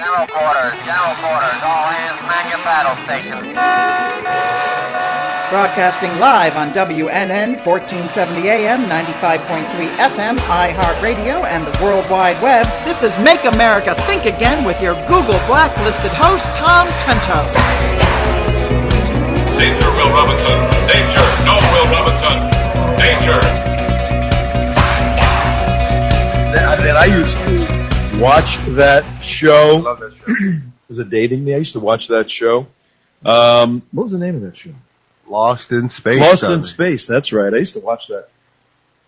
General quarters, all hands man your battle stations. Broadcasting live on WNN 1470 AM, 95.3 FM, iHeart Radio, and the World Wide Web. This is Make America Think Again with your Google Blacklisted host, Tom Trento. Danger, Will Robinson. Danger. No, Will Robinson. Danger. And I used to watch that show. I love that show. Was it dating me? I used to watch that show. What was the name of that show? Lost in Space. Lost in Space. That's right. I used to watch that.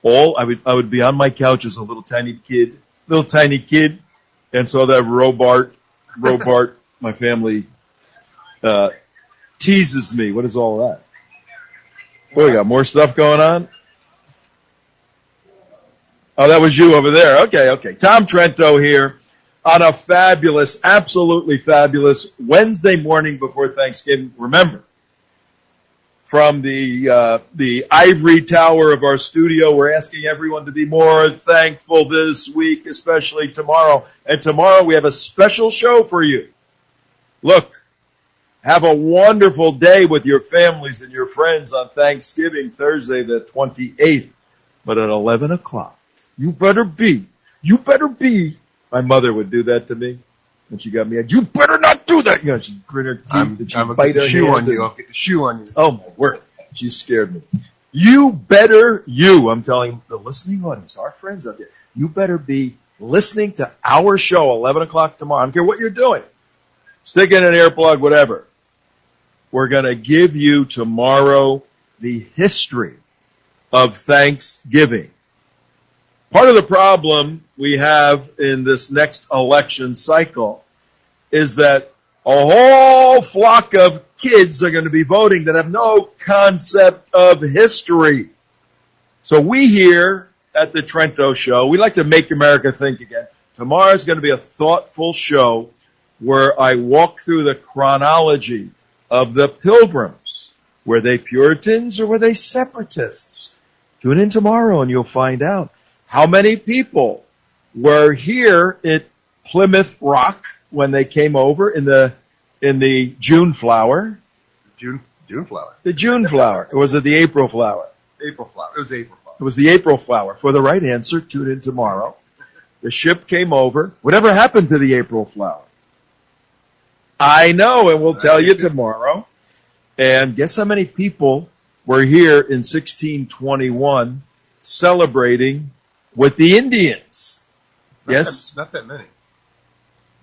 I would be on my couch as a little tiny kid, and so that Robart, my family, teases me. What is all that? Well, we got more stuff going on. Oh, that was you over there. Okay. Tom Trento here on a fabulous, absolutely fabulous Wednesday morning before Thanksgiving. Remember, from the ivory tower of our studio, we're asking everyone to be more thankful this week, especially tomorrow. And tomorrow we have a special show for you. Look, have a wonderful day with your families and your friends on Thanksgiving, Thursday the 28th. But at 11 o'clock, you better be. My mother would do that to me. And she got me, you better not do that. You know, she'd grit her teeth and she'd bite her hand. I'll get the shoe on you. Oh, my word. She scared me. I'm telling the listening audience, our friends out there, you better be listening to our show 11 o'clock tomorrow. I don't care what you're doing. Stick in an earplug, whatever. We're going to give you tomorrow the history of Thanksgiving. Part of the problem we have in this next election cycle is that a whole flock of kids are going to be voting that have no concept of history. So we here at the Trento Show, we like to make America think again. Tomorrow's going to be a thoughtful show where I walk through the chronology of the Pilgrims. Were they Puritans or were they separatists? Tune in tomorrow and you'll find out. How many people were here at Plymouth Rock when they came over in the June flower? June flower. The June flower. Or was it the April flower? April flower. It was April flower. It was the April flower. For the right answer, tune in tomorrow. The ship came over. Whatever happened to the April flower? I know, and we'll tell you tomorrow. And guess how many people were here in 1621 celebrating with the Indians? Yes? Not that many.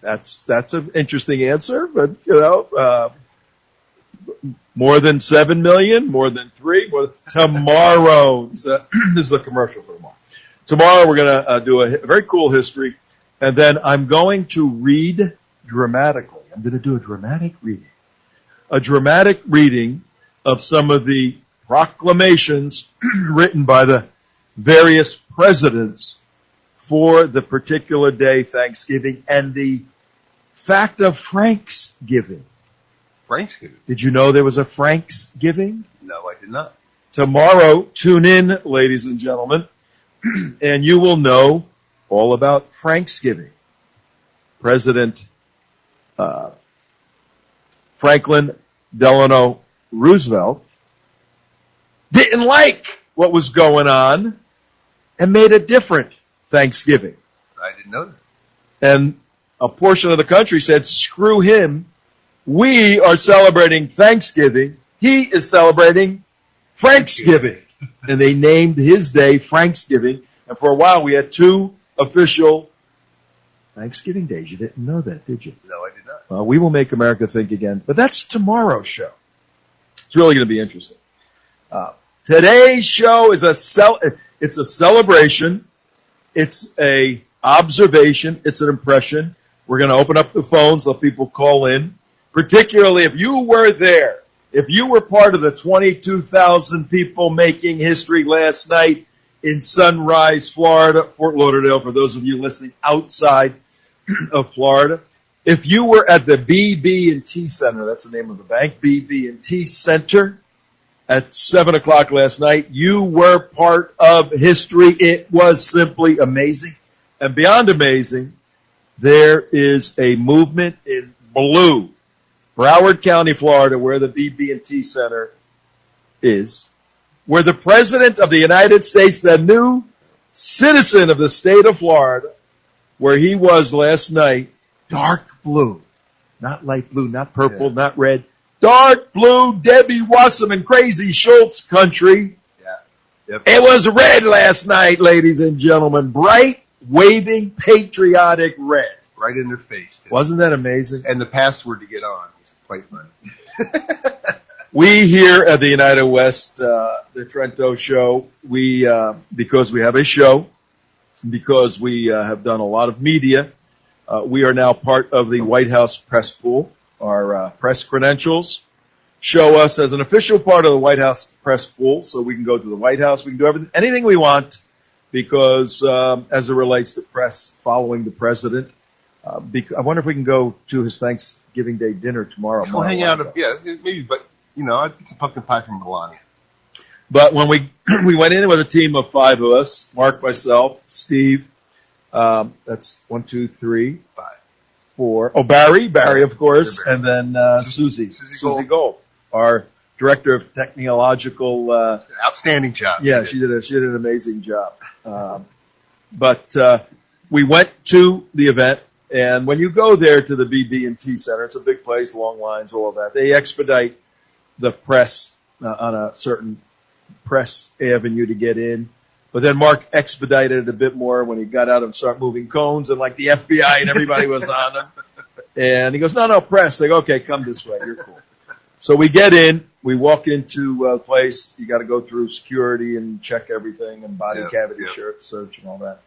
That's an interesting answer, but, more than 7 million, more than 3, tomorrow. This is a commercial for tomorrow. Tomorrow we're going to do a very cool history, and then I'm going to read dramatically. I'm going to do a dramatic reading of some of the proclamations written by the various presidents for the particular day, Thanksgiving, and the fact of Franksgiving. Franksgiving? Did you know there was a Franksgiving? No, I did not. Tomorrow, tune in, ladies and gentlemen, and you will know all about Franksgiving. President Franklin Delano Roosevelt didn't like what was going on and made a different Thanksgiving. I didn't know that. And a portion of the country said, screw him. We are celebrating Thanksgiving. He is celebrating Franksgiving. And they named his day Franksgiving. And for a while we had 2 official Thanksgiving days. You didn't know that, did you? No, I did not. Well, we will make America think again. But that's tomorrow's show. It's really going to be interesting. Today's show is it's a celebration. It's a observation. It's an impression. We're going to open up the phones, let people call in. Particularly if you were there, if you were part of the 22,000 people making history last night in Sunrise, Florida, Fort Lauderdale, for those of you listening outside of Florida. If you were at the BB&T Center, that's the name of the bank, BB&T Center, at 7 o'clock last night, you were part of history. It was simply amazing. And beyond amazing, there is a movement in blue, Broward County, Florida, where the BB&T Center is, where the President of the United States, the new citizen of the state of Florida, where he was last night, dark blue, not light blue, not purple, not red, dark blue, Debbie Wasserman, crazy Schultz country. Yeah. Yep. It was red last night, ladies and gentlemen, bright, waving, patriotic red. Right in their face. Too. Wasn't that amazing? And the password to get on was quite funny. We here at the United West, the Trento show, we, because we have a show, because we have done a lot of media, we are now part of the Whitehouse press pool. Our press credentials show us as an official part of the Whitehouse press pool, so we can go to the White House, we can do everything, anything we want, because as it relates to press following the president, I wonder if we can go to his Thanksgiving Day dinner tomorrow. We'll hang out, maybe, but, I think it's a pumpkin pie from Melania. But when we went in with a team of 5 of us, Mark, myself, Steve, that's 1, 2, 3, 5, 4. Oh, Barry, of course, and then Susie Gold, our director of technological. Outstanding job. Yeah, she did an amazing job. But we went to the event, and when you go there to the BB&T Center, it's a big place, long lines, all of that. They expedite the press on a certain press avenue to get in. But then Mark expedited it a bit more when he got out and started moving cones, and like the FBI and everybody was on him. And he goes, no, press. They go, okay, come this way. You're cool. So we get in. We walk into a place. You got to go through security and check everything and body cavity search and all that.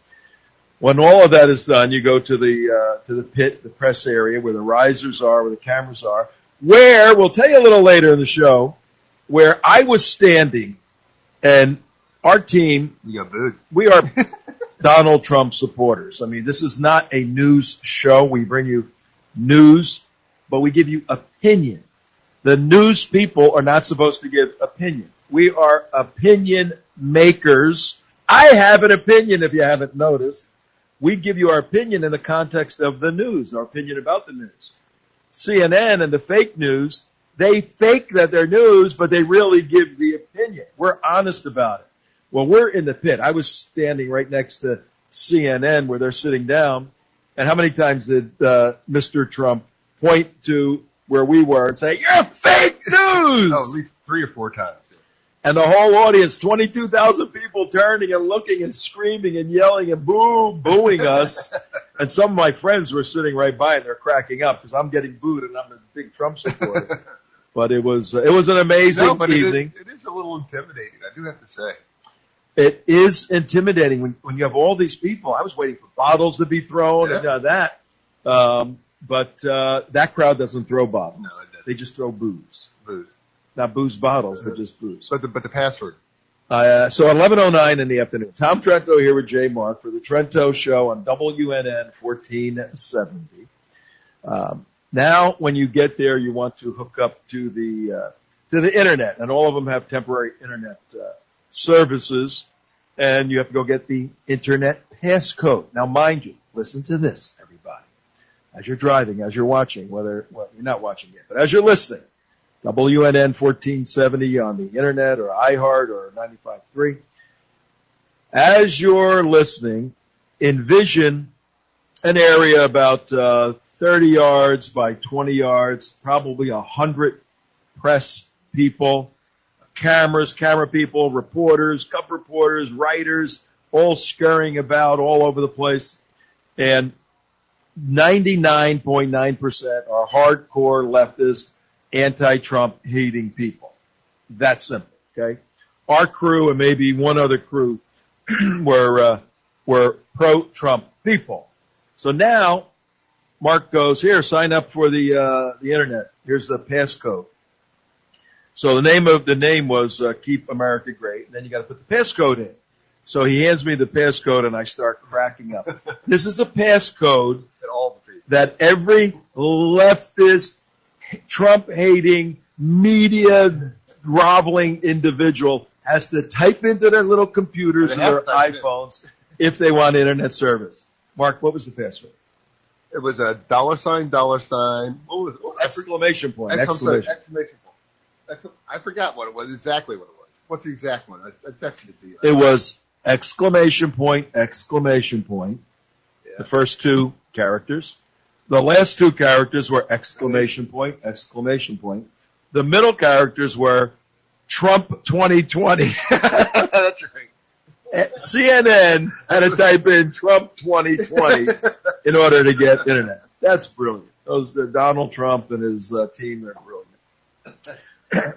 When all of that is done, you go to the pit, the press area where the risers are, where the cameras are, where, we'll tell you a little later in the show, where I was standing and our team, we are Donald Trump supporters. I mean, this is not a news show. We bring you news, but we give you opinion. The news people are not supposed to give opinion. We are opinion makers. I have an opinion, if you haven't noticed. We give you our opinion in the context of the news, our opinion about the news. CNN and the fake news, they fake that they're news, but they really give the opinion. We're honest about it. Well, we're in the pit. I was standing right next to CNN where they're sitting down. And how many times did Mr. Trump point to where we were and say, you're fake news? Oh, at least 3 or 4 times. And the whole audience, 22,000 people turning and looking and screaming and yelling and booing us. And some of my friends were sitting right by and they're cracking up because I'm getting booed and I'm a big Trump supporter. But it was an amazing evening. It is a little intimidating, I do have to say. It is intimidating when you have all these people. I was waiting for bottles to be thrown and that. But that crowd doesn't throw bottles. No, it doesn't. They just throw booze. Not booze bottles, but just booze. But the password. So 11:09 in the afternoon. Tom Trento here with Jay Mark for the Trento Show on WNN 1470. Now, when you get there, you want to hook up to the internet, and all of them have temporary internet services, and you have to go get the internet passcode. Now, mind you, listen to this, everybody. As you're driving, as you're watching, you're not watching yet, but as you're listening, WNN 1470 on the internet or iHeart or 95.3. As you're listening, envision an area about 30 yards by 20 yards, probably 100 press people, camera people, reporters, cup reporters, writers, all scurrying about all over the place. And 99.9% are hardcore leftist, anti-Trump hating people. That simple, okay? Our crew and maybe one other crew were pro-Trump people. So now Mark goes, here, sign up for the internet. Here's the passcode. So the name was Keep America Great, and then you got to put the passcode in. So he hands me the passcode, and I start cracking up. This is a passcode that every leftist, Trump-hating, media-groveling individual has to type into their little computers and their iPhones if they want internet service. Mark, what was the password? It was a $. What was it? Exclamation point. Exclamation point. I forgot what it was, exactly what it was. What's the exact one? I texted it to you. It was exclamation point. Yeah. The first two characters. The last two characters were exclamation point. The middle characters were Trump 2020. That's right. CNN had to type in Trump 2020 in order to get internet. That's brilliant. The Donald Trump and his team are brilliant.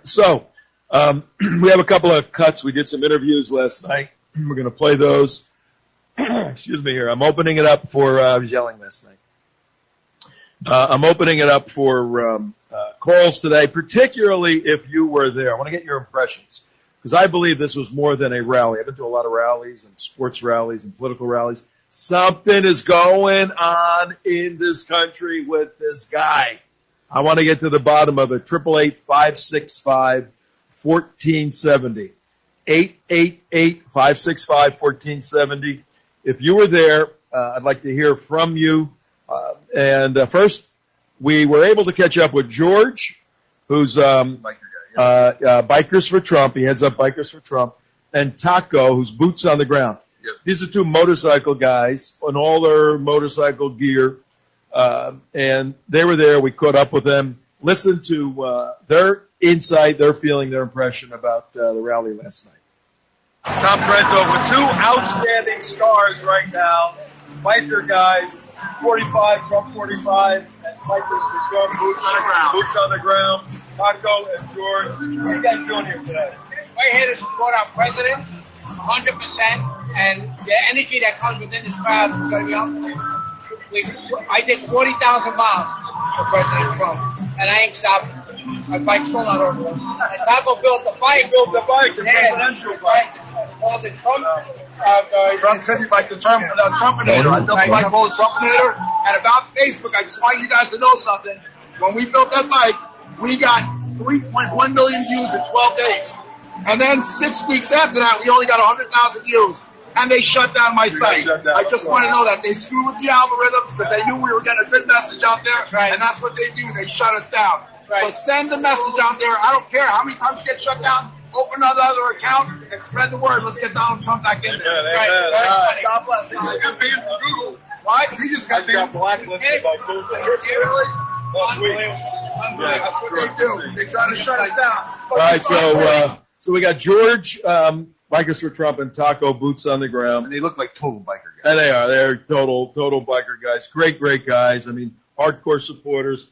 So, we have a couple of cuts. We did some interviews last night. We're going to play those. Excuse me here. I'm opening it up for, I was yelling last night. I'm opening it up for calls today, particularly if you were there. I want to get your impressions, because I believe this was more than a rally. I've been to a lot of rallies and sports rallies and political rallies. Something is going on in this country with this guy. I want to get to the bottom of it. 888-565-1470. 888-565-1470. If you were there, I'd like to hear from you. First, we were able to catch up with George, who's Bikers for Trump. He heads up Bikers for Trump. And Taco, who's boots on the ground. Yep. These are two motorcycle guys on all their motorcycle gear. And they were there. We caught up with them, listened to their insight, their feeling, their impression about the rally last night. Tom Trento with two outstanding stars right now. Biker guys, 45, Trump 45, and Bikers for Trump, boots on the ground. Taco and George. What are you guys doing here today? We're here to support our president, 100%, and the energy that comes within this crowd is going to be unbelievable. I did 40,000 miles for President Trump, and I ain't stopping. My bike's still not over. And Taco built the bike. The presidential bike. It's called the Trump. Trump said he'd like the Trumpinator. I built the bike called the Trumpinator. And about Facebook, I just want you guys to know something. When we built that bike, we got 3.1 million views in 12 days. And then 6 weeks after that, we only got 100,000 views. And they shut down my site. I just want to know that they screwed with the algorithms because they knew we were getting a good message out there. Right. And that's what they do. They shut us down. Right. So send the message out there. I don't care how many times you get shut down. Open another account and spread the word. Let's get Donald Trump back in there. Right. God bless. He just got banned from Google. What? He just got banned. Blacklisted by Google. Really? Unbelievable. That's what they do. They try to shut us down. All right, so we got George, Bikers for Trump, and Taco, boots on the ground. And they look like total biker guys. And they are. They're total biker guys. Great guys. I mean, hardcore supporters.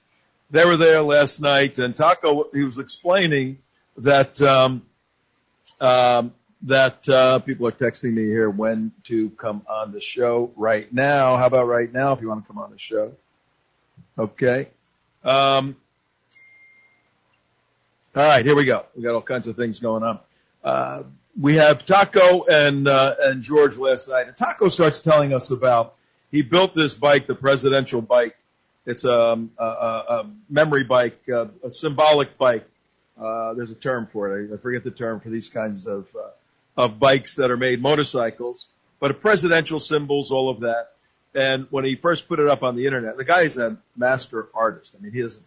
They were there last night, and Taco, he was explaining that people are texting me here when to come on the show right now. How about right now if you want to come on the show? Okay. All right, here we go. We got all kinds of things going on. We have Taco and George last night. And Taco starts telling us about, he built this bike, the presidential bike. It's a memory bike, a symbolic bike. There's a term for it. I forget the term for these kinds of bikes that are made, motorcycles, but presidential symbols, all of that. And when he first put it up on the internet, the guy is a master artist. I mean, his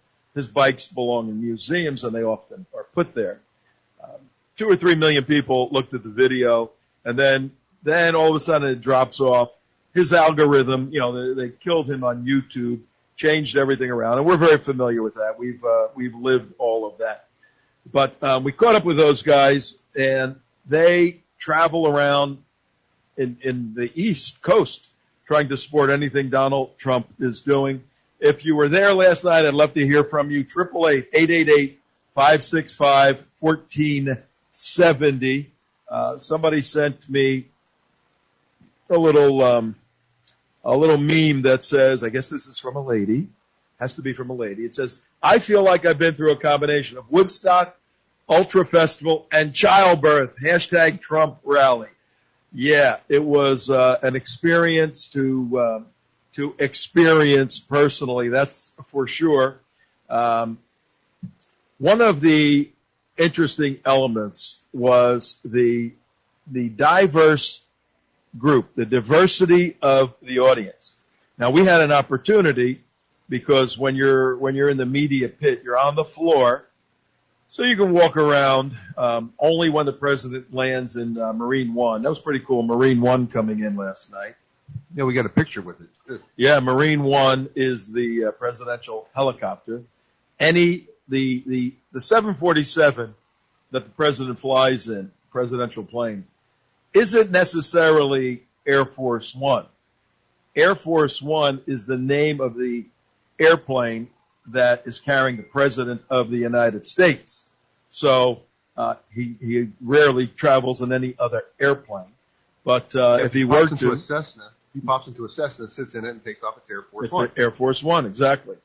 bikes belong in museums, and they often are put there. 2 or 3 million people looked at the video, and then all of a sudden it drops off. His algorithm, they killed him on YouTube, changed everything around, and we're very familiar with that. We've lived all of that. But we caught up with those guys, and they travel around in the East Coast trying to support anything Donald Trump is doing. If you were there last night, I'd love to hear from you. 888-565-1470. Somebody sent me a little meme that says, I guess this is from a lady, has to be from a lady. It says, I feel like I've been through a combination of Woodstock, Ultra Festival, and childbirth. # Trump rally. Yeah, it was an experience to experience personally. That's for sure. One of the interesting elements was the diverse group, the diversity of the audience. Now, we had an opportunity because when you're in the media pit, you're on the floor, so you can walk around only when the president lands in Marine One. That was pretty cool. Marine One coming in last night. Yeah, we got a picture with it. Good. Yeah, Marine One is the presidential helicopter. The 747 that the president flies in, presidential plane, isn't necessarily Air Force One. Air Force One is the name of the airplane that is carrying the President of the United States. So he rarely travels in any other airplane. But if he were to... He pops into a Cessna, sits in it, and takes off. It's Air Force It's One. Air Force One, exactly.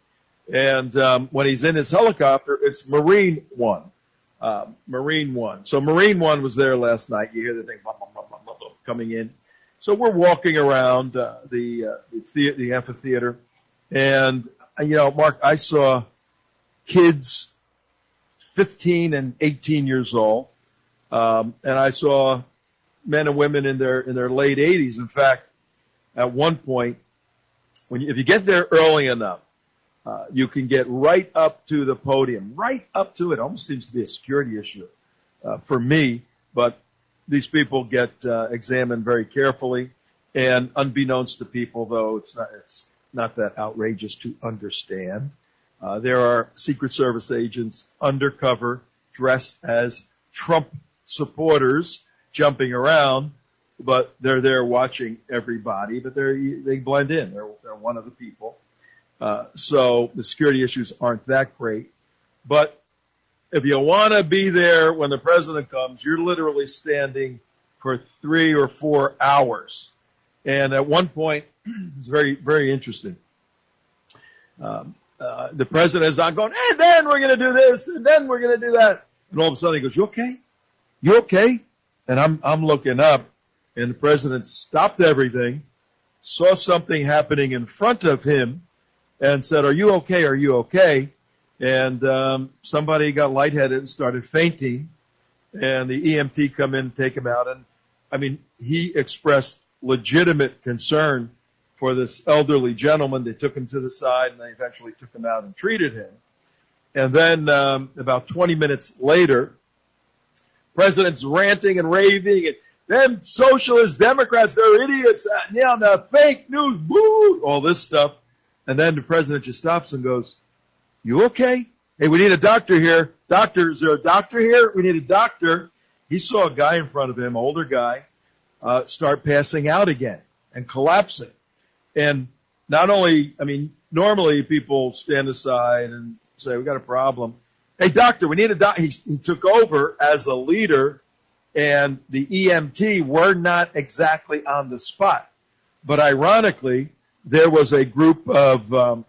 And when he's in his helicopter, it's Marine One. Marine One. So Marine One was there last night. You hear the thing blah, blah, blah, blah, blah, blah, coming in. So we're walking around the amphitheater. And, Mark, I saw kids 15 and 18 years old. And I saw men and women in their late 80s. In fact, at one point, if you get there early enough, you can get right up to the podium, right up to it. Almost seems to be a security issue for me, but these people get examined very carefully. And unbeknownst to people, though, it's not that outrageous to understand. There are Secret Service agents undercover, dressed as Trump supporters, jumping around, but they're there watching everybody. But they blend in. They're one of the people. So the security issues aren't that great. But if you want to be there when the president comes, you're literally standing for 3 or 4 hours. And at one point, it's very, very interesting. The president is on going, and then we're going to do this, and then we're going to do that. And all of a sudden he goes, you okay? You okay? And I'm looking up, and the president stopped everything, saw something happening in front of him, and said, are you okay? Are you okay? And somebody got lightheaded and started fainting, and the EMT come in and take him out. And, I mean, he expressed legitimate concern for this elderly gentleman. They took him to the side, and they eventually took him out and treated him. And then about 20 minutes later, president's ranting and raving, and them socialist Democrats, they're idiots, the fake news, boo, all this stuff. And then the president just stops and goes, you okay? Hey, we need a doctor here. Doctor, is there a doctor here? We need a doctor. He saw a guy in front of him, older guy, start passing out again and collapsing. And not only, normally people stand aside and say, we got a problem. Hey, doctor, we need a doctor. He took over as a leader, and the EMT were not exactly on the spot. But ironically, there was a group of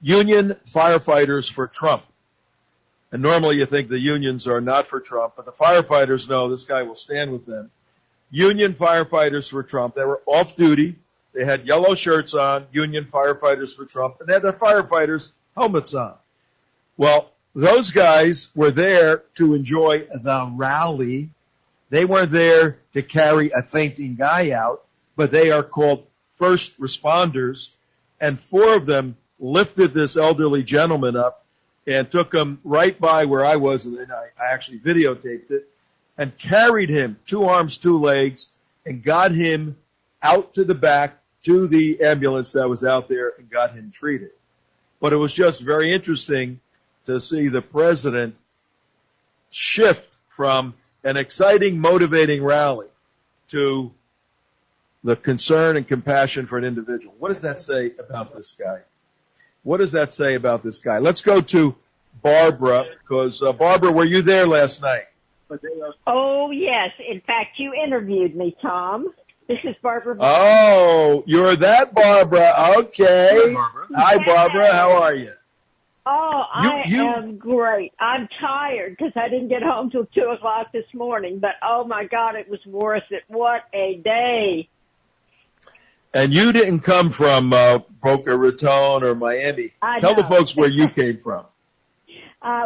union firefighters for Trump. And normally you think the unions are not for Trump, but the firefighters know this guy will stand with them. Union firefighters for Trump. They were off duty. They had yellow shirts on, union firefighters for Trump, and they had their firefighters' helmets on. Well, those guys were there to enjoy the rally. They weren't there to carry a fainting guy out, but they are called first responders, and 4 of them lifted this elderly gentleman up and took him right by where I was, and then I actually videotaped it, and carried him 2 arms, 2 legs, and got him out to the back to the ambulance that was out there and got him treated. But it was just very interesting to see the president shift from an exciting, motivating rally to the concern and compassion for an individual. What does that say about this guy? What does that say about this guy? Let's go to Barbara, because Barbara, were you there last night? Oh, yes. In fact, you interviewed me, Tom. This is Barbara. Oh, you're that Barbara. Okay. Hi, Barbara. Hi, Barbara. How are you? Oh, I am great. I'm tired because I didn't get home till 2 o'clock this morning, but oh my God, it was worth it. What a day. And you didn't come from Boca Raton or Miami. Tell the folks where you came from.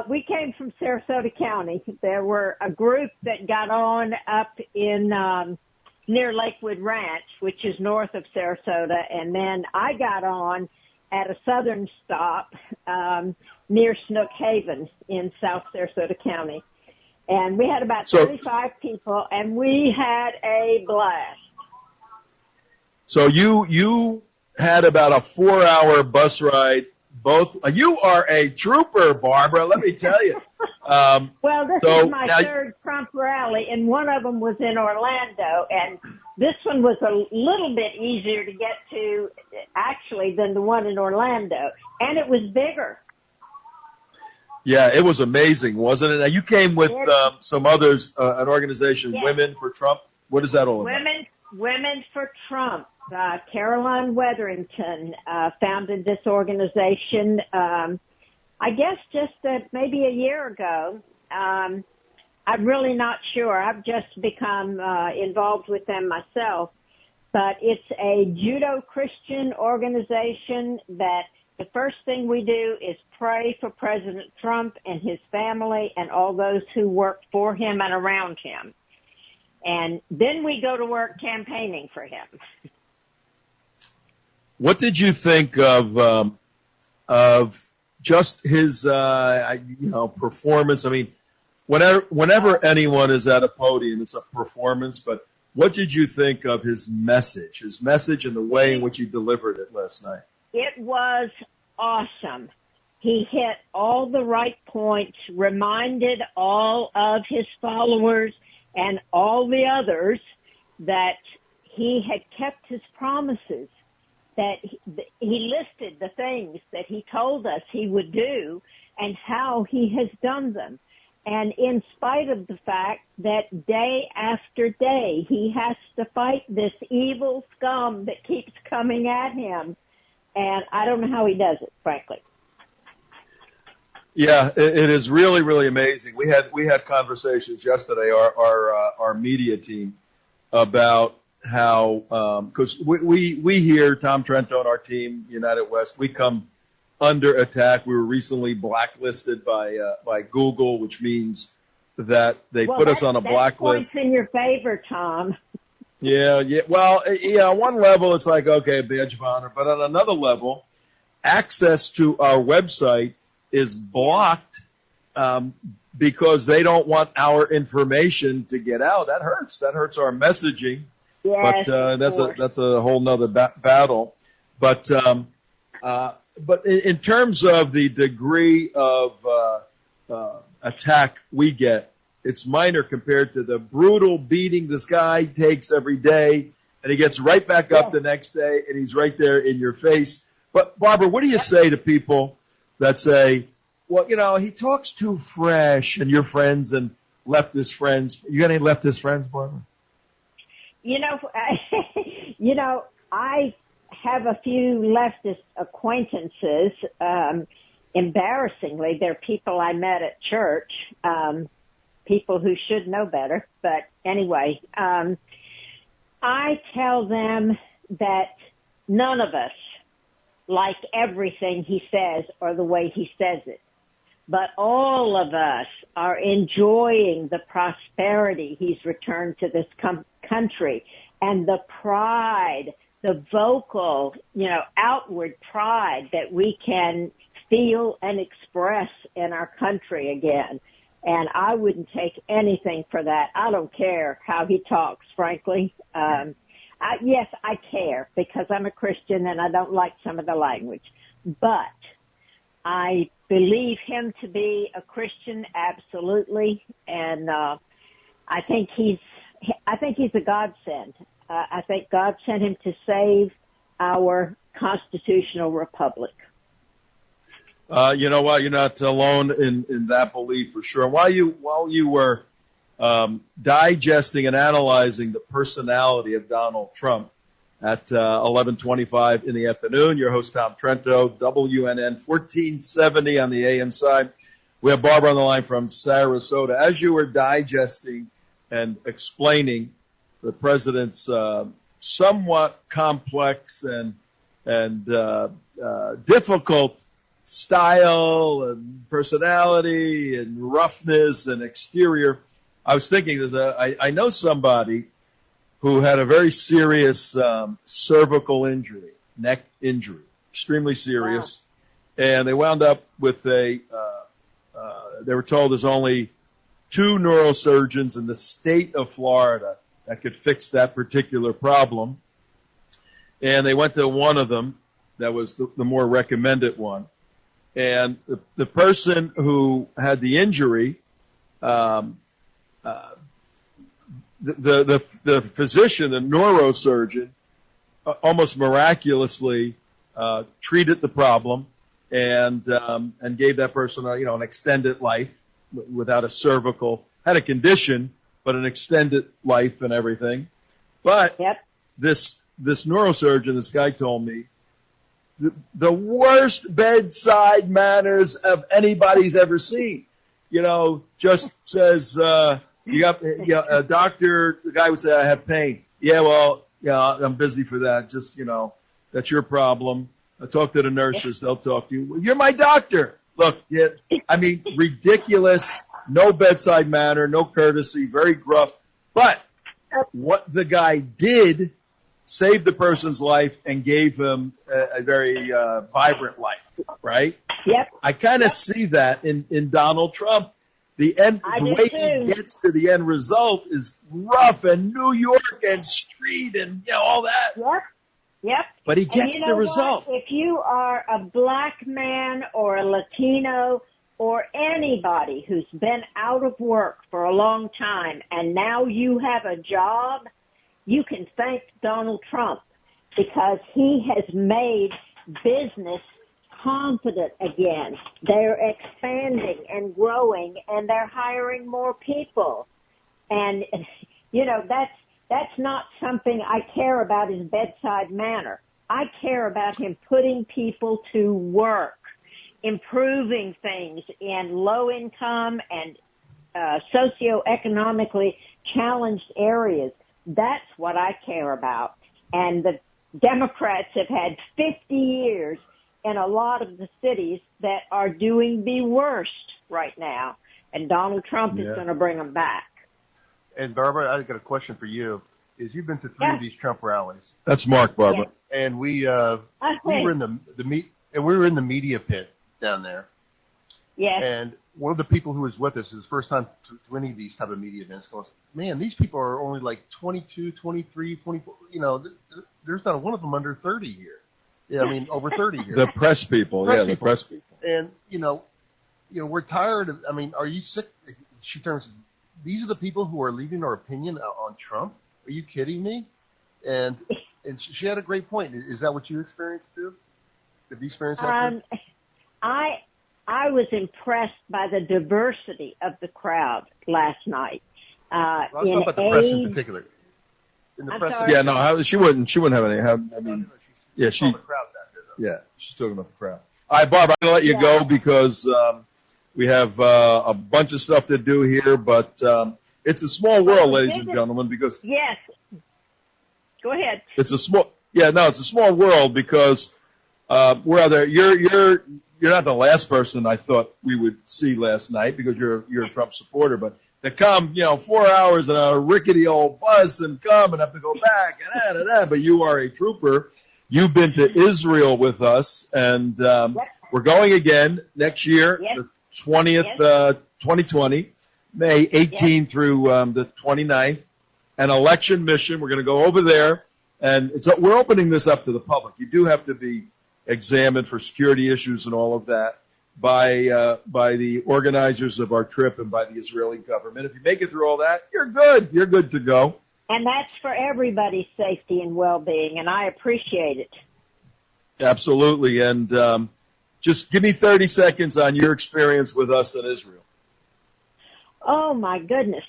We came from Sarasota County. There were a group that got on up in near Lakewood Ranch, which is north of Sarasota, and then I got on at a southern stop near Snook Haven in South Sarasota County. And we had about 35 people, and we had a blast. So you had about a 4-hour bus ride. You are a trooper, Barbara, let me tell you. Well, this is my third Trump rally, and one of them was in Orlando, and this one was a little bit easier to get to, actually, than the one in Orlando, and it was bigger. Yeah, it was amazing, wasn't it? Now, you came with some others, an organization, yes. Women for Trump. What is that all about? Women for Trump. Caroline Wetherington founded this organization, I guess just maybe a year ago. I'm really not sure. I've just become involved with them myself. But it's a Judo-Christian organization that the first thing we do is pray for President Trump and his family and all those who work for him and around him. And then we go to work campaigning for him. What did you think of just his, performance? I mean, whenever anyone is at a podium, it's a performance. But what did you think of his message and the way in which he delivered it last night? It was awesome. He hit all the right points, reminded all of his followers and all the others that he had kept his promises, that he listed the things that he told us he would do and how he has done them. And in spite of the fact that day after day he has to fight this evil scum that keeps coming at him, and I don't know how he does it, frankly. Yeah, it is really, really amazing. We had conversations yesterday, our media team, about how because we hear Tom Trento and our team, United West, we come under attack. We were recently blacklisted by Google, which means that they put us on a blacklist. Points in your favor, Tom. Yeah. Well, on one level, it's like, okay, badge of honor. But on another level, access to our website is blocked because they don't want our information to get out. That hurts. That hurts our messaging. Yes, but that's a whole nother battle. But in terms of the degree of attack we get, it's minor compared to the brutal beating this guy takes every day, and he gets right back up the next day, and he's right there in your face. But, Barbara, what do you say to people that say, well, he talks too fresh, and your friends and leftist friends? You got any leftist friends, Barbara? I have a few leftist acquaintances. Embarrassingly, they're people I met at church, people who should know better. But anyway, I tell them that none of us like everything he says or the way he says it. But all of us are enjoying the prosperity he's returned to this country and the pride, the vocal, outward pride that we can feel and express in our country again. And I wouldn't take anything for that. I don't care how he talks, frankly. Yes, I care because I'm a Christian and I don't like some of the language. But I believe him to be a Christian, absolutely. And I think he's a godsend. I think God sent him to save our constitutional republic. You know what? You're not alone in that belief for sure. While you were digesting and analyzing the personality of Donald Trump at 11:25 in the afternoon, your host Tom Trento, WNN 1470 on the AM side. We have Barbara on the line from Sarasota. As you were digesting and explaining the president's somewhat complex and difficult style and personality and roughness and exterior, I was thinking, I know somebody who had a very serious cervical injury, neck injury, extremely serious. Wow. And they wound up with they were told there's only 2 neurosurgeons in the state of Florida that could fix that particular problem. And they went to one of them that was the more recommended one. And the person who had the injury, the physician, the neurosurgeon, almost miraculously treated the problem and gave that person an extended life without a cervical, had a condition, but an extended life and everything. But this neurosurgeon, this guy told me, the worst bedside manners of anybody's ever seen. Just says, you got a doctor, the guy would say, I have pain. Yeah, well, I'm busy for that. Just, that's your problem. I talk to the nurses. They'll talk to you. Well, you're my doctor. Look, ridiculous, no bedside manner, no courtesy, very gruff. But what the guy did saved the person's life and gave him a very vibrant life, right? Yep. I kind of see that in Donald Trump. The way he gets to the end result is rough and New York and street and all that. Yep. But he gets the result. If you are a black man or a Latino or anybody who's been out of work for a long time and now you have a job, you can thank Donald Trump because he has made business confident again. They're expanding and growing and they're hiring more people. And, that's not something I care about, his bedside manner. I care about him putting people to work, improving things in low income and socioeconomically challenged areas. That's what I care about. And the Democrats have had 50 years in a lot of the cities that are doing the worst right now. And Donald Trump is going to bring them back. And Barbara, I got a question for you. You've been to 3 of these Trump rallies. That's Mark, Barbara. Yeah. And we were in the media pit down there. Yes. And one of the people who was with us, his first time to any of these type of media events, goes, man, these people are only like 22, 23, 24. There's not one of them under 30 here. Yeah, I mean, over 30 here. The press people. The press people. And, we're tired of, are you sick? She turns, these are the people who are leaving our opinion on Trump? Are you kidding me? And she had a great point. Is that what you experienced too? Have you experienced that too? I was impressed by the diversity of the crowd last night. I was talking about the press in particular. In the press. Yeah, no, she wouldn't have any. She's talking about the crowd back there, though. Yeah, she's talking about the crowd. All right, Barb, I'm going to let you go because we have a bunch of stuff to do here, but it's a small world, ladies and gentlemen, because yes. Go ahead. It's a small world because we're out there. You're not the last person I thought we would see last night because you're a Trump supporter, but to come, 4 hours in a rickety old bus and come and have to go back and but you are a trooper. You've been to Israel with us, and we're going again next year, the 20th, 2020, May 18 through the 29th. An election mission. We're going to go over there, and we're opening this up to the public. You do have to be examined for security issues and all of that by the organizers of our trip and by the Israeli government. If you make it through all that, you're good. You're good to go. And that's for everybody's safety and well-being, and I appreciate it. Absolutely. And just give me 30 seconds on your experience with us in Israel. Oh, my goodness.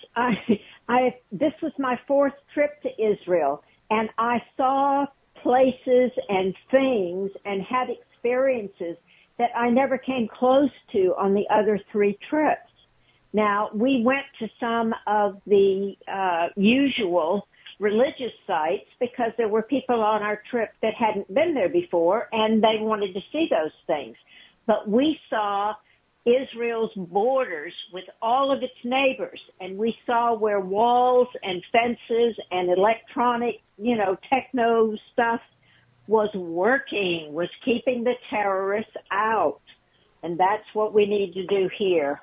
This was my 4th trip to Israel, and I saw places and things and had experiences that I never came close to on the other 3 trips. Now, we went to some of the usual religious sites because there were people on our trip that hadn't been there before, and they wanted to see those things. But we saw Israel's borders with all of its neighbors, and we saw where walls and fences and electronic, techno stuff was working, was keeping the terrorists out. And that's what we need to do here.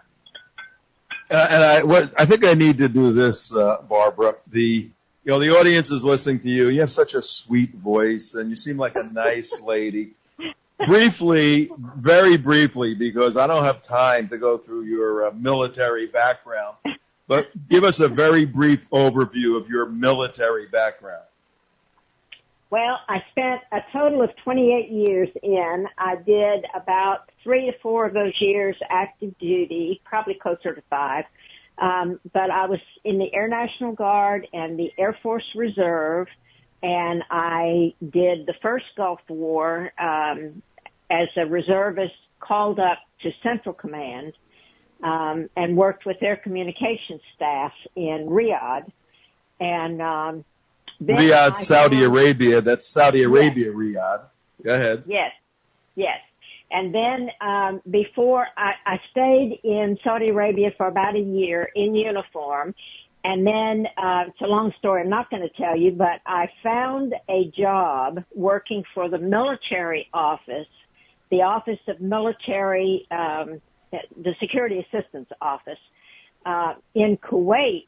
I think I need to do this, Barbara. The audience is listening to you. You have such a sweet voice, and you seem like a nice lady. Briefly, very briefly, because I don't have time to go through your military background, but give us a very brief overview of your military background. Well, I spent a total of 28 years in. I did about 3 to 4 of those years active duty, probably closer to 5. But I was in the Air National Guard and the Air Force Reserve, and I did the first Gulf War as a reservist called up to Central Command and worked with their communications staff in Riyadh. And Riyadh, Saudi Arabia. That's Saudi Arabia, yes. Riyadh. Go ahead. Yes. And then before I stayed in Saudi Arabia for about a year in uniform. And then it's a long story. I'm not going to tell you, but I found a job working for the military office, the Office of Military, the Security Assistance Office in Kuwait,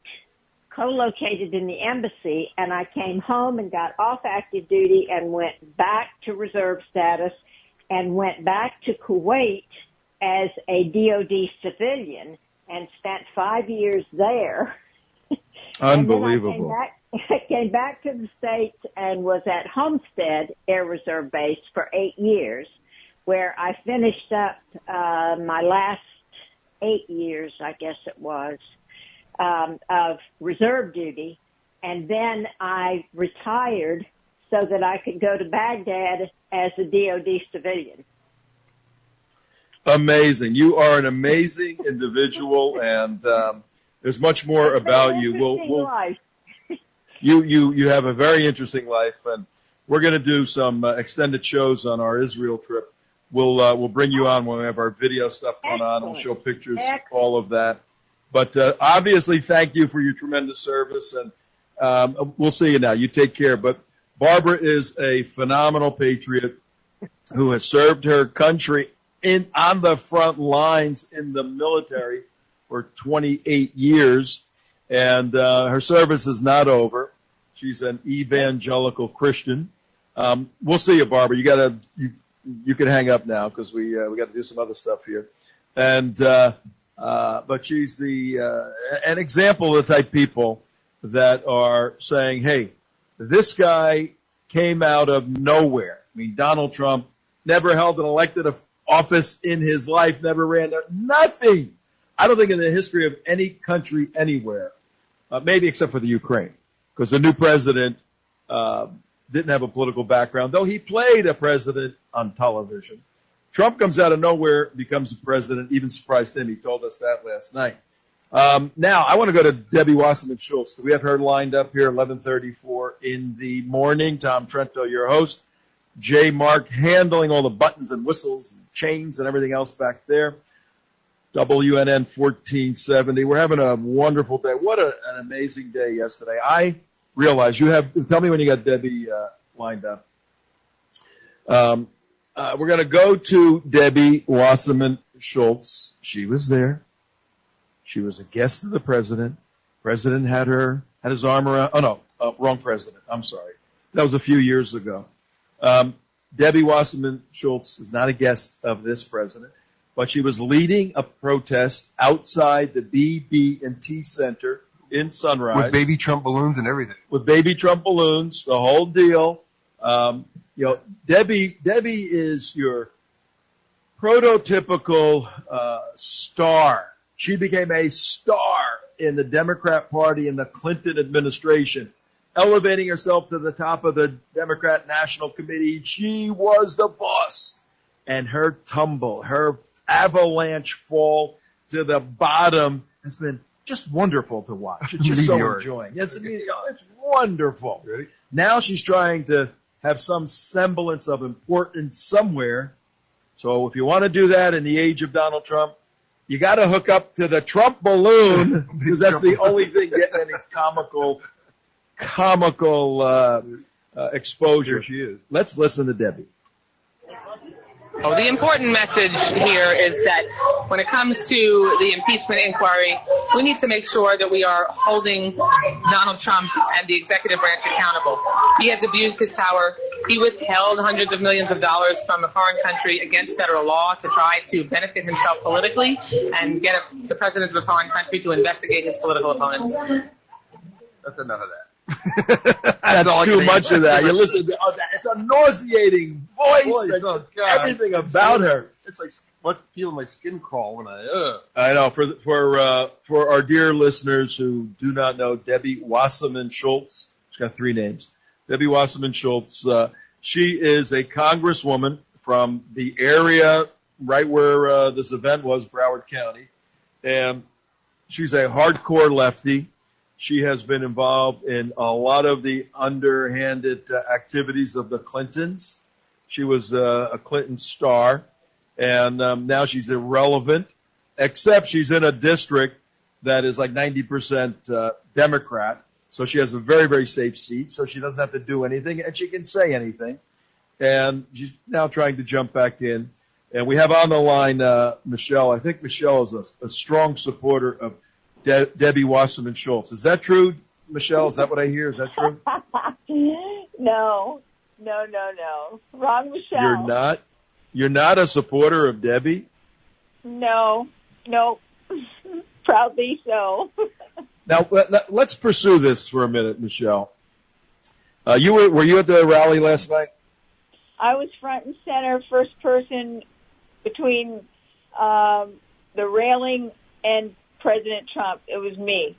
co-located in the embassy, and I came home and got off active duty and went back to reserve status and went back to Kuwait as a DOD civilian and spent 5 years there. Unbelievable. I came back to the States and was at Homestead Air Reserve Base for 8 years, where I finished up my last 8 years, I guess it was, of reserve duty, and then I retired so that I could go to Baghdad as a DOD civilian. Amazing. You are an amazing individual, and there's much more about you. You have a very interesting life, and we're going to do some extended shows on our Israel trip. We'll bring you on when we have our video stuff going on. We'll show pictures, all of that. But obviously, thank you for your tremendous service, and we'll see you now. You take care. But Barbara is a phenomenal patriot who has served her country on the front lines in the military for 28 years, and her service is not over. She's an evangelical Christian. We'll see you, Barbara. You can hang up now because we got to do some other stuff here, and. But she's an example of the type of people that are saying, hey, this guy came out of nowhere. I mean, Donald Trump never held an elected office in his life, never ran nothing. I don't think in the history of any country anywhere, maybe except for the Ukraine, because the new president didn't have a political background, though he played a president on television. Trump comes out of nowhere, becomes the president, even surprised him. He told us that last night. Now, I want to go to Debbie Wasserman Schultz. We have her lined up here, 11:34 in the morning. Tom Trento, your host. J. Mark handling all the buttons and whistles and chains and everything else back there. WNN 1470. We're having a wonderful day. What an amazing day yesterday. I realize tell me when you got Debbie lined up. We're going to go to Debbie Wasserman Schultz. She was there. She was a guest of the president. President had his arm around. Oh no, wrong president. I'm sorry. That was a few years ago. Debbie Wasserman Schultz is not a guest of this president, but she was leading a protest outside the BB&T Center in Sunrise. With baby Trump balloons and everything. With baby Trump balloons, the whole deal. Debbie is your prototypical star. She became a star in the Democrat Party in the Clinton administration, elevating herself to the top of the Democrat National Committee. She was the boss. And her tumble, her avalanche fall to the bottom has been just wonderful to watch. It's just so enjoying. It's wonderful. Ready? Now she's trying to have some semblance of importance somewhere. So if you want to do that in the age of Donald Trump, you got to hook up to the Trump balloon because that's the only thing getting any comical exposure. Here she is. Let's listen to Debbie. Oh, the important message here is that when it comes to the impeachment inquiry, we need to make sure that we are holding Donald Trump and the executive branch accountable. He has abused his power. He withheld hundreds of millions of dollars from a foreign country against federal law to try to benefit himself politically and get the president of a foreign country to investigate his political opponents. That's enough of that. That's too much of that. You listen to it's a nauseating voice. God. Everything about her. It's like feeling my skin crawl when I know. For our dear listeners who do not know Debbie Wasserman Schultz, she's got 3 names. Debbie Wasserman Schultz. She is a congresswoman from the area right where this event was, Broward County, and she's a hardcore lefty. She has been involved in a lot of the underhanded activities of the Clintons. She was a Clinton star, and now she's irrelevant, except she's in a district that is like 90% Democrat. So she has a very, very safe seat, so she doesn't have to do anything, and she can say anything. And she's now trying to jump back in. And we have on the line Michelle. I think Michelle is a strong supporter of Debbie Wasserman Schultz. Is that true, Michelle? Is that what I hear? Is that true? No. Wrong, Michelle. You're not a supporter of Debbie? No. Proudly so. Now, let's pursue this for a minute, Michelle. Were you at the rally last night? I was front and center, first person between the railing and President Trump. It was me.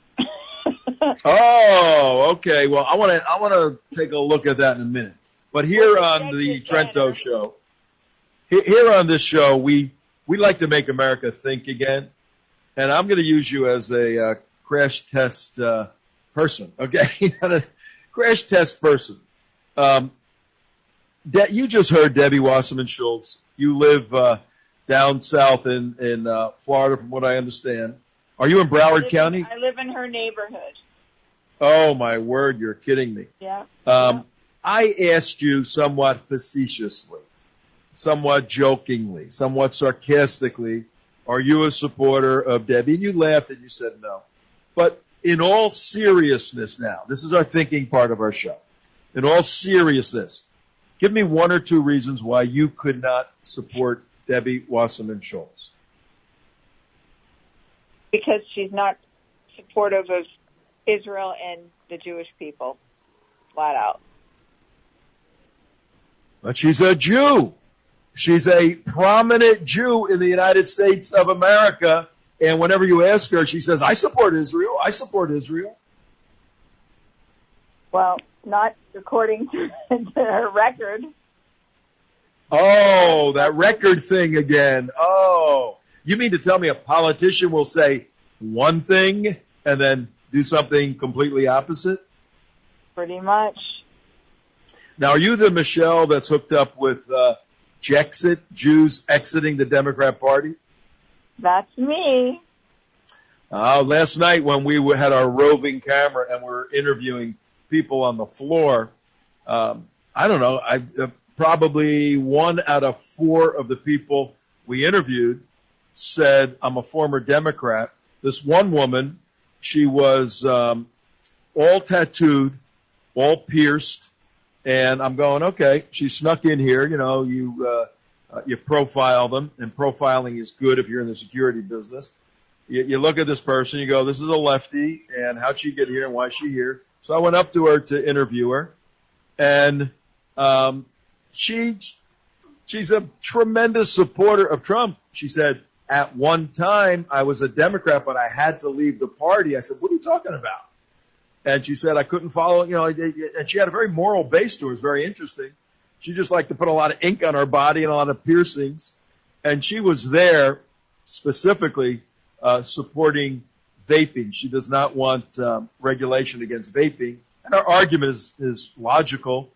Oh, okay. Well, I want to take a look at that in a minute. But here on the Trento show, here on this show, we like to make America think again, and I'm going to use you as a crash test person. Okay, a crash test person. You just heard Debbie Wasserman Schultz. You live down south in Florida, from what I understand. Are you in Broward County? I live in her neighborhood. Oh, my word, you're kidding me. Yeah. I asked you somewhat facetiously, somewhat jokingly, somewhat sarcastically, are you a supporter of Debbie? And you laughed and you said no. But in all seriousness now, this is our thinking part of our show. In all seriousness, give me 1 or 2 reasons why you could not support Debbie Wasserman Schultz. Because she's not supportive of Israel and the Jewish people, flat out. But she's a Jew. She's a prominent Jew in the United States of America. And whenever you ask her, she says, I support Israel. I support Israel. Well, not according to her record. Oh, that record thing again. Oh, you mean to tell me a politician will say one thing and then do something completely opposite? Pretty much. Now, are you the Michelle that's hooked up with Jexit, Jews exiting the Democrat Party? That's me. Last night when we had our roving camera and we were interviewing people on the floor, I don't know, probably 1 out of 4 of the people we interviewed said, I'm a former Democrat. This one woman, she was all tattooed, all pierced, and I'm going, okay, she snuck in here. You know, you profile them, and profiling is good if you're in the security business. You look at this person, you go, this is a lefty, and how'd she get here and why is she here? So I went up to her to interview her, and she's a tremendous supporter of Trump. She said, at one time I was a Democrat, but I had to leave the party. I said, what are you talking about? And she said, I couldn't follow, and she had a very moral base to her. It was very interesting. She just liked to put a lot of ink on her body and a lot of piercings. And she was there specifically supporting vaping. She does not want regulation against vaping. And our argument is logical.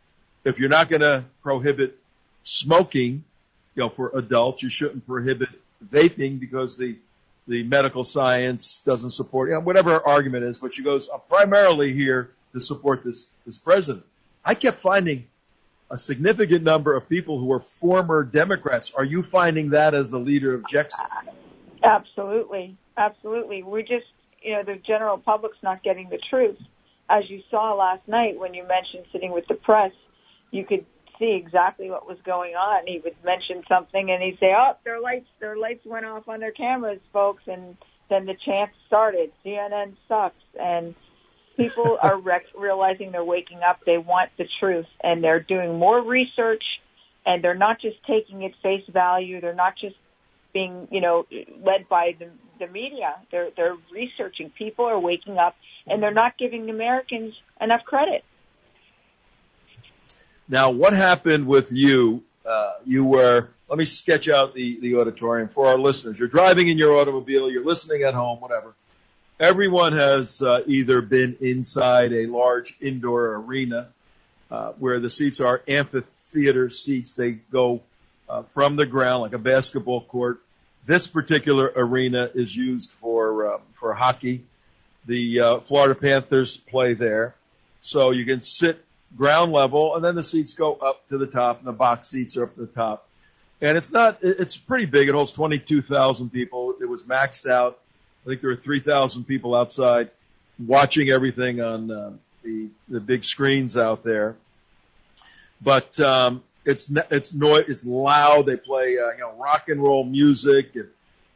If you're not going to prohibit smoking, for adults, you shouldn't prohibit vaping because the the medical science doesn't support, whatever her argument is, but she goes, I'm primarily here to support this president. I kept finding a significant number of people who are former Democrats. Are you finding that as the leader objects? Absolutely. Absolutely. We just, the general public's not getting the truth. As you saw last night when you mentioned sitting with the press, you could see exactly what was going on. He would mention something and he'd say, oh, their lights went off on their cameras, folks, and then the chant started. CNN sucks. And people are realizing they're waking up. They want the truth, and they're doing more research, and they're not just taking it face value. They're not just being, led by the media. They're researching. People are waking up, and they're not giving Americans enough credit. Now, what happened with you? You were, let me sketch out the auditorium for our listeners. You're driving in your automobile, you're listening at home, whatever. Everyone has either been inside a large indoor arena where the seats are amphitheater seats. They go from the ground like a basketball court. This particular arena is used for hockey. The Florida Panthers play there. So you can sit ground level, and then the seats go up to the top, and the box seats are up to the top. And it's pretty big. It holds 22,000 people. It was maxed out. I think there were 3,000 people outside watching everything on the big screens out there. But it's loud. They play rock and roll music,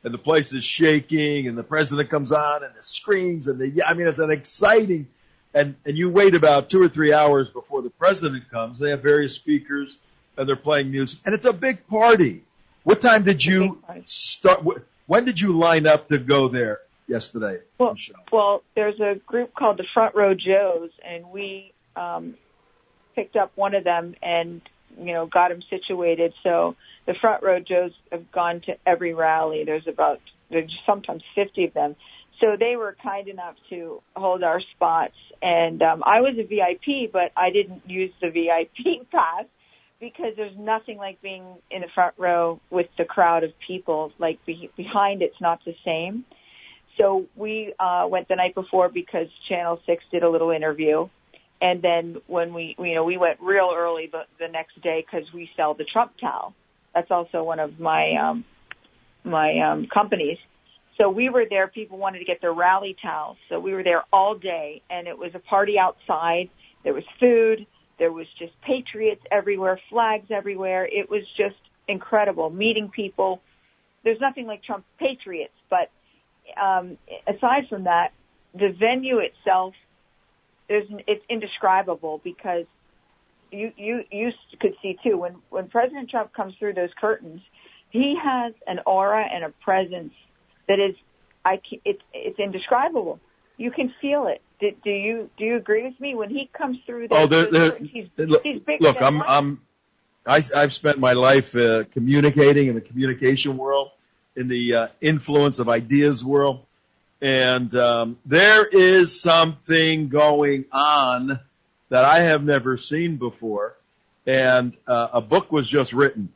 and the place is shaking, and the president comes on and it screams, and it's an exciting. And you wait about 2 or 3 hours before the president comes. They have various speakers, and they're playing music. And it's a big party. What time did you start? When did you line up to go there yesterday? Well, there's a group called the Front Row Joes, and we picked up one of them and, got him situated. So the Front Row Joes have gone to every rally. There's sometimes 50 of them. So they were kind enough to hold our spots. And I was a VIP, but I didn't use the VIP pass because there's nothing like being in the front row with the crowd of people. Like behind it's not the same. So we went the night before because Channel 6 did a little interview. And then when we went real early the next day because we sell the Trump towel. That's also one of my companies. So we were there. People wanted to get their rally towels. So we were there all day, and it was a party outside. There was food. There was just patriots everywhere, flags everywhere. It was just incredible, meeting people. There's nothing like Trump patriots, but aside from that, the venue itself, it's indescribable because you could see, too, when President Trump comes through those curtains, he has an aura and a presence that is, it's indescribable. You can feel it. Do you agree with me? When he comes through, he's big. Look, I've spent my life communicating in the communication world, in the influence of ideas world, and there is something going on that I have never seen before, and a book was just written.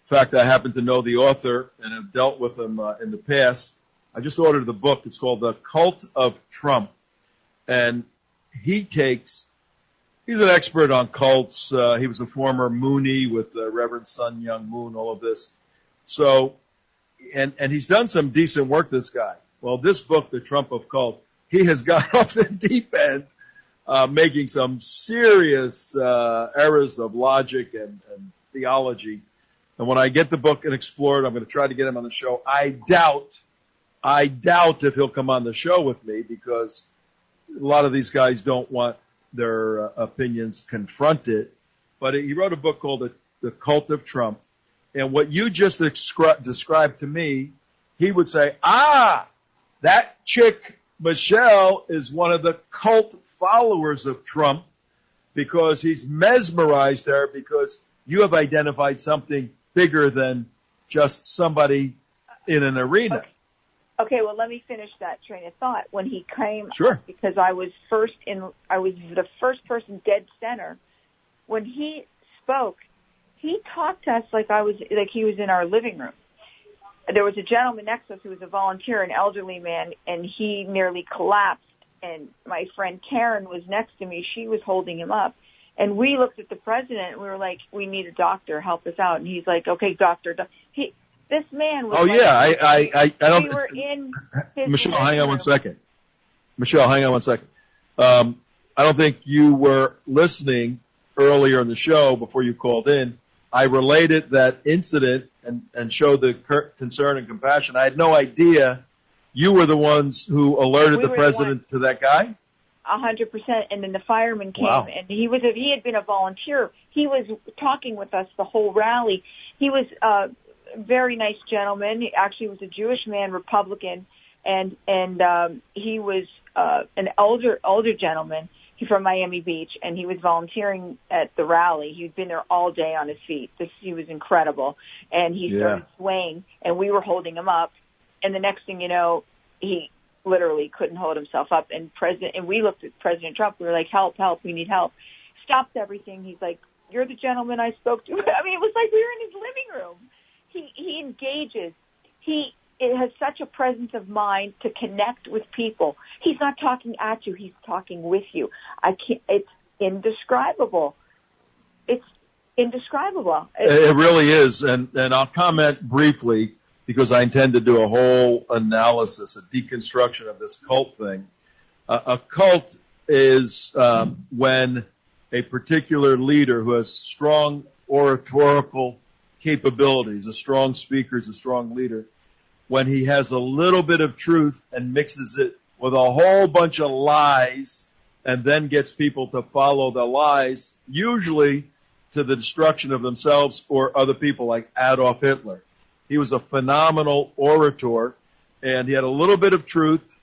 In fact, I happen to know the author and have dealt with him in the past. I just ordered the book. It's called The Cult of Trump. And he's an expert on cults. He was a former Moonie with Reverend Sun Myung Moon, all of this. So, and he's done some decent work, this guy. Well, this book, The Trump of Cult, he has got off the deep end, making some serious errors of logic and theology. And when I get the book and explore it, I'm going to try to get him on the show. I doubt if he'll come on the show with me because a lot of these guys don't want their opinions confronted. But he wrote a book called The Cult of Trump. And what you just described to me, he would say, that chick, Michelle, is one of the cult followers of Trump because he's mesmerized her because you have identified something bigger than just somebody in an arena. Okay, well, let me finish that train of thought. When he came, sure, because I was the first person dead center. When he spoke, he talked to us like he was in our living room. there was a gentleman next to us who was a volunteer, an elderly man, and he nearly collapsed. And my friend Karen was next to me. She was holding him up. And we looked at the president and we were like, we need a doctor, help us out. And he's like, okay, doctor. This man was I don't. We were in his Michelle, living hang on room. one second. Michelle, hang on one second. I don't think you were listening earlier in the show before you called in. I related that incident and showed the concern and compassion. I had no idea you were the ones who alerted the president to that guy. 100%. And then the fireman came, and he had been a volunteer. He was talking with us the whole rally. He was a very nice gentleman. He actually was a Jewish man, Republican, and he was an older gentleman. He's from Miami Beach, and he was volunteering at the rally. He'd been there all day on his feet. He was incredible. And he started swaying, and we were holding him up. And the next thing you know, he literally couldn't hold himself up. And we looked at President Trump. We were like, help, we need help. Stopped everything. He's like, you're the gentleman I spoke to. I mean, it was like we were in his living room. He engages. It has such a presence of mind to connect with people. He's not talking at you. He's talking with you. It's indescribable. It's indescribable. It really is. And I'll comment briefly because I intend to do a whole analysis, a deconstruction of this cult thing. A cult is when a particular leader who has strong oratorical capabilities, a strong speaker, is a strong leader, when he has a little bit of truth and mixes it with a whole bunch of lies and then gets people to follow the lies, usually to the destruction of themselves or other people, like Adolf Hitler. He was a phenomenal orator, and he had a little bit of truth.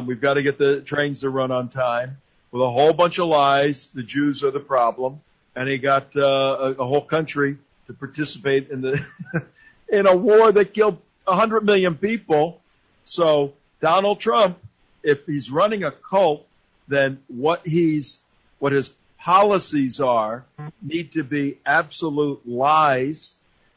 We've got to get the trains to run on time. With a whole bunch of lies, the Jews are the problem, and he got a whole country to participate in the in a war that killed 100 million people. So Donald Trump, if he's running a cult, then what his policies are need to be absolute lies.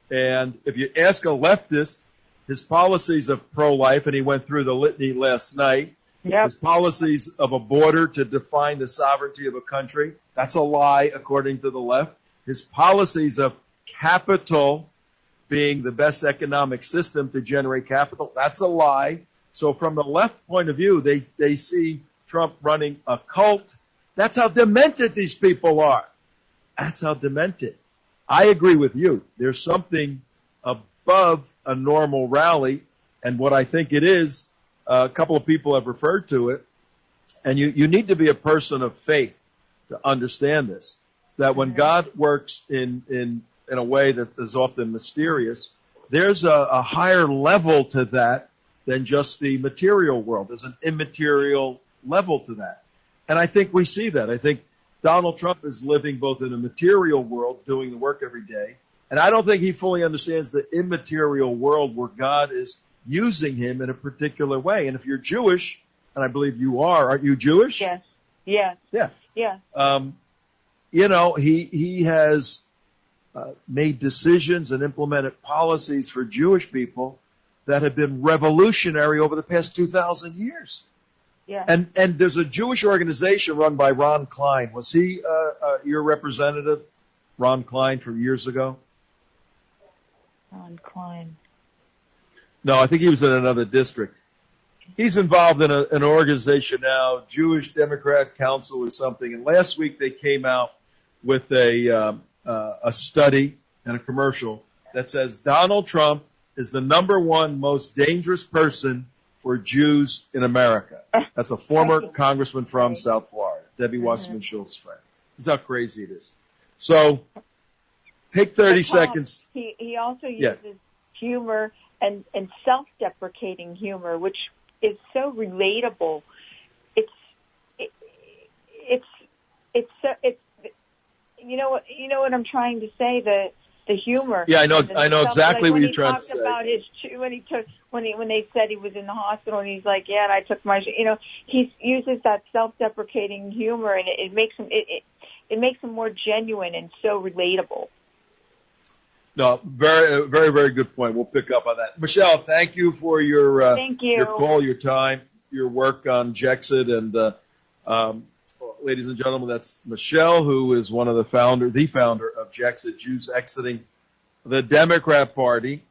And if you ask a leftist, his policies of pro-life, and he went through the litany last night, his policies of a border to define the sovereignty of a country, that's a lie according to the left. His policies of capital being the best economic system to generate capital, that's a lie. So from the left point of view, they see Trump running a cult. That's how demented these people are. That's how demented. I agree with you. There's something above a normal rally, and what I think it is, a couple of people have referred to it, and you need to be a person of faith to understand this, that when God works in a way that is often mysterious, there's a higher level to that than just the material world. There's an immaterial level to that. And I think we see that. I think Donald Trump is living both in a material world, doing the work every day, and I don't think he fully understands the immaterial world where God is using him in a particular way. And if you're Jewish, and I believe you are, aren't you Jewish? Yes. Yeah. He has made decisions and implemented policies for Jewish people that have been revolutionary over the past 2,000 years. Yeah. And there's a Jewish organization run by Ron Klein. Was he your representative, Ron Klein, from years ago? Ron Klein. No, I think he was in another district. He's involved in an organization now, Jewish Democrat Council or something. And last week they came out with a study and a commercial that says Donald Trump is the #1 most dangerous person for Jews in America. That's a former congressman from South Florida, Debbie Wasserman Schultz friend. This is how crazy it is. So take 30 seconds. He also uses humor and self-deprecating humor, which is so relatable. It's you know what I'm trying to say, the humor. Yeah, I know exactly what you're trying to say. When they said he was in the hospital and he's like, yeah, and I took my, he uses that self-deprecating humor, and it makes him more genuine and so relatable. No, very, very, very good point. We'll pick up on that. Michelle, thank you for your Thank you. your call, your time, your work on Jexit, and ladies and gentlemen, that's Michelle, who is one of the founder of Jexit, Jews Exiting the Democrat Party.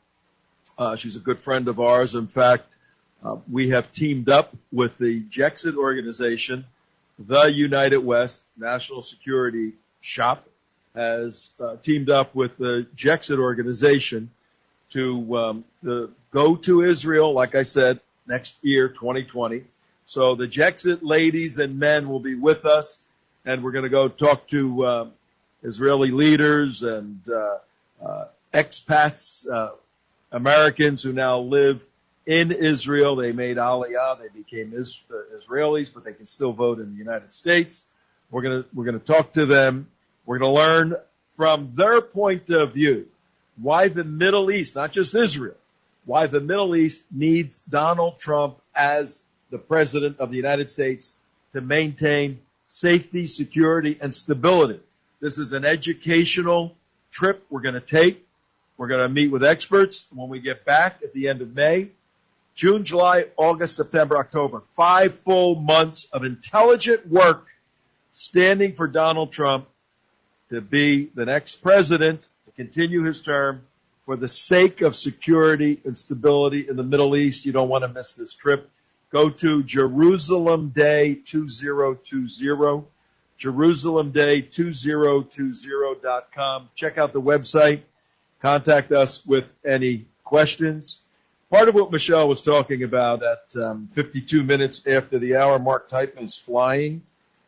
She's a good friend of ours. In fact, we have teamed up with the Jexit organization. The United West National Security Shop has teamed up with the Jexit organization to go to Israel, like I said, next year, 2020. So the Jexit ladies and men will be with us, and we're going to go talk to Israeli leaders and expats, Americans who now live in Israel. They made Aliyah, they became Israelis, but they can still vote in the United States. We're going to talk to them. We're going to learn from their point of view why the Middle East, not just Israel, why the Middle East needs Donald Trump as the president of the United States to maintain safety, security, and stability. This is an educational trip we're going to take. We're going to meet with experts when we get back at the end of May. June, July, August, September, October. 5 full months of intelligent work standing for Donald Trump to be the next president, to continue his term for the sake of security and stability in the Middle East. You don't want to miss this trip. Go to Jerusalem Day 2020, JerusalemDay2020.com. Check out the website. Contact us with any questions. Part of what Michelle was talking about at 52 minutes after the hour, Mark Teichman is flying,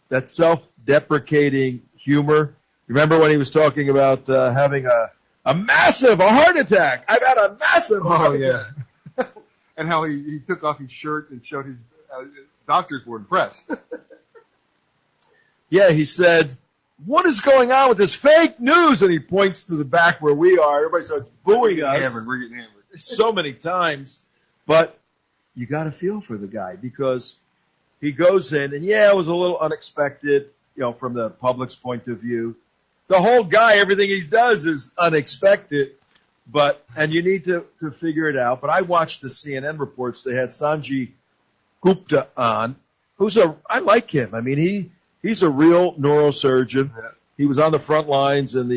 that self-deprecating humor. Remember when he was talking about having a heart attack? I've had a massive heart attack. Yeah. And how he took off his shirt and showed his doctors were impressed. Yeah, he said, what is going on with this fake news? And he points to the back where we are. Everybody starts booing us. We're getting hammered. So many times. But you got to feel for the guy because he goes in, and yeah, it was a little unexpected, from the public's point of view. The whole guy, everything he does is unexpected, and you need to figure it out. But I watched the CNN reports. They had Sanjay Gupta on, I like him. I mean, he's a real neurosurgeon. Yeah. He was on the front lines in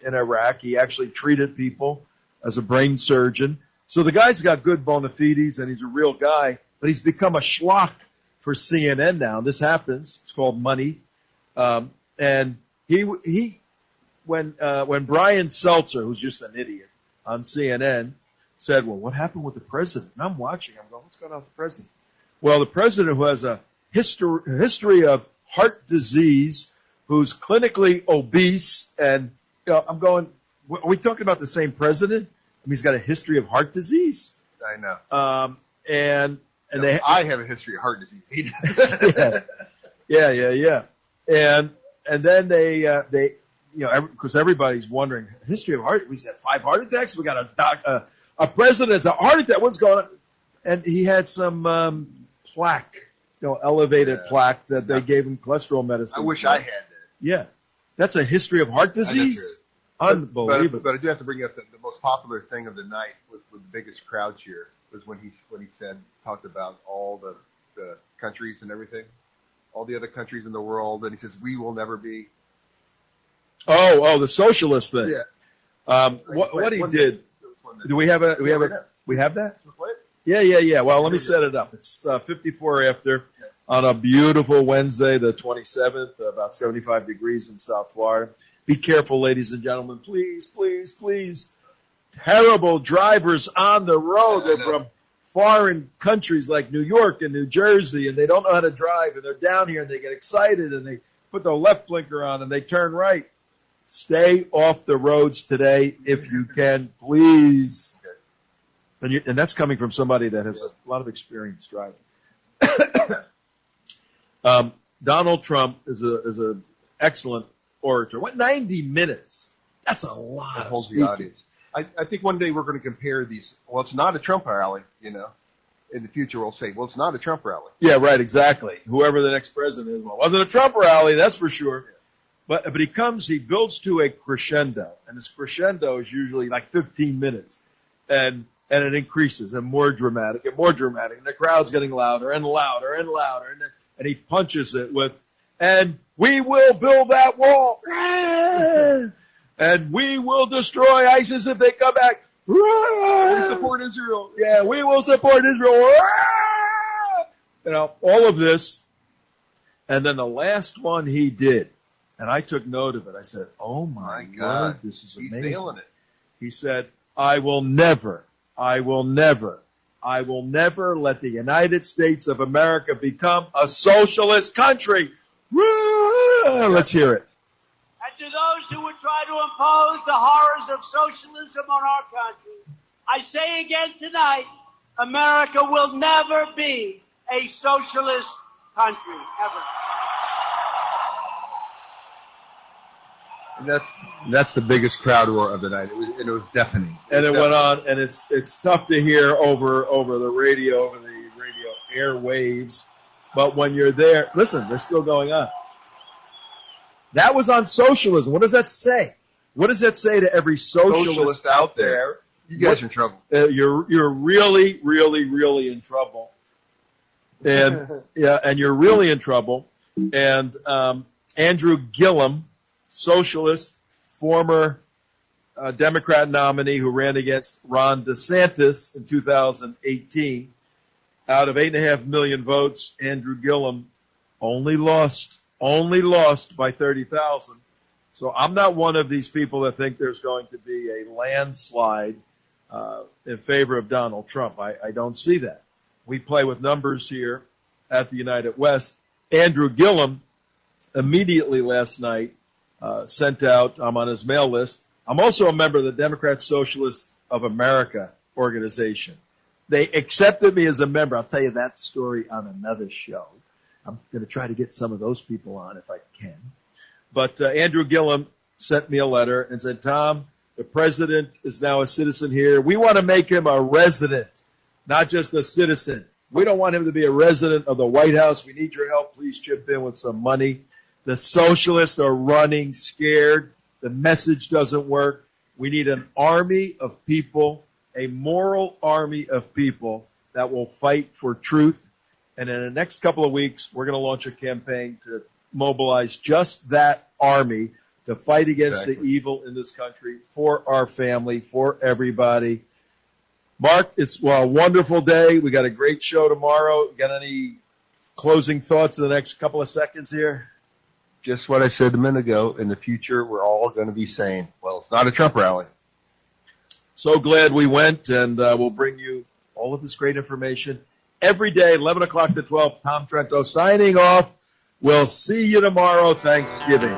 Iraq. He actually treated people as a brain surgeon. So the guy's got good bona fides, and he's a real guy, but he's become a schlock for CNN now. This happens. It's called money. And when Brian Seltzer, who's just an idiot on CNN, said, well, what happened with the president? And I'm watching. I'm going, what's going on with the president? Well, the president, who has a history of heart disease, who's clinically obese, and I'm going, are we talking about the same president? I mean, he's got a history of heart disease. I know. I have a history of heart disease. He does. Yeah. And then they because everybody's wondering, history of heart. We had 5 heart attacks. We got a president that's a heart attack. What's going on? And he had some plaque, elevated plaque that they gave him cholesterol medicine. I wish I had that. Yeah, that's a history of heart disease. Unbelievable. But I do have to bring up the most popular thing of the night with the biggest crowd cheer was when he talked about all the countries and everything, all the other countries in the world, and he says we will never be. Oh, the socialist thing. Yeah. What he did? Do we have we have that? Yeah. Well, let me set it up. It's 54 after on a beautiful Wednesday, the 27th, about 75 degrees in South Florida. Be careful, ladies and gentlemen. Please, please, please. Terrible drivers on the road. They're from foreign countries like New York and New Jersey, and they don't know how to drive, and they're down here, and they get excited, and they put their left blinker on, and they turn right. Stay off the roads today if you can, please. And that's coming from somebody that has a lot of experience driving. Donald Trump is a excellent orator. 90 minutes? That's a lot of speaking. The audience. I think one day we're going to compare these. Well, it's not a Trump rally, In the future, we'll say, well, it's not a Trump rally. Yeah, right, exactly. Whoever the next president is. Well, it wasn't a Trump rally, that's for sure. But he builds to a crescendo, and his crescendo is usually like 15 minutes, and it increases and more dramatic, and the crowd's getting louder and louder and louder, and he punches it with, and we will build that wall, and we will destroy ISIS if they come back. We support Israel. Yeah, we will support Israel. You know, all of this, and then the last one he did. And I took note of it. I said, oh my God, this is amazing. He's nailing it. He said, I will never let the United States of America become a socialist country. Let's hear it. And to those who would try to impose the horrors of socialism on our country, I say again tonight, America will never be a socialist country, ever. And that's the biggest crowd roar of the night. It was deafening. And it went on, and it's tough to hear over the radio, airwaves. But when you're there, listen, they're still going on. That was on socialism. What does that say? What does that say to every socialist out there? You guys are in trouble. You're really, really, really in trouble. And and you're really in trouble. And Andrew Gillum, socialist, former Democrat nominee who ran against Ron DeSantis in 2018. Out of 8.5 million votes, Andrew Gillum only lost by 30,000. So I'm not one of these people that think there's going to be a landslide in favor of Donald Trump. I don't see that. We play with numbers here at the United West. Andrew Gillum immediately last night sent out, I'm on his mail list. I'm also a member of the Democrat Socialists of America organization. They accepted me as a member. I'll tell you that story on another show. I'm going to try to get some of those people on if I can. But Andrew Gillum sent me a letter and said, Tom, the president is now a citizen here. We want to make him a resident, not just a citizen. We don't want him to be a resident of the White House. We need your help. Please chip in with some money. The socialists are running scared. The message doesn't work. We need an army of people, a moral army of people that will fight for truth. And in the next couple of weeks, we're going to launch a campaign to mobilize just that army to fight against the evil in this country for our family, for everybody. Mark, it's a wonderful day. We got a great show tomorrow. Got any closing thoughts in the next couple of seconds here? Just what I said a minute ago. In the future, we're all going to be saying, well, it's not a Trump rally. So glad we went, and we'll bring you all of this great information every day, 11 o'clock to 12. Tom Trento signing off. We'll see you tomorrow, Thanksgiving.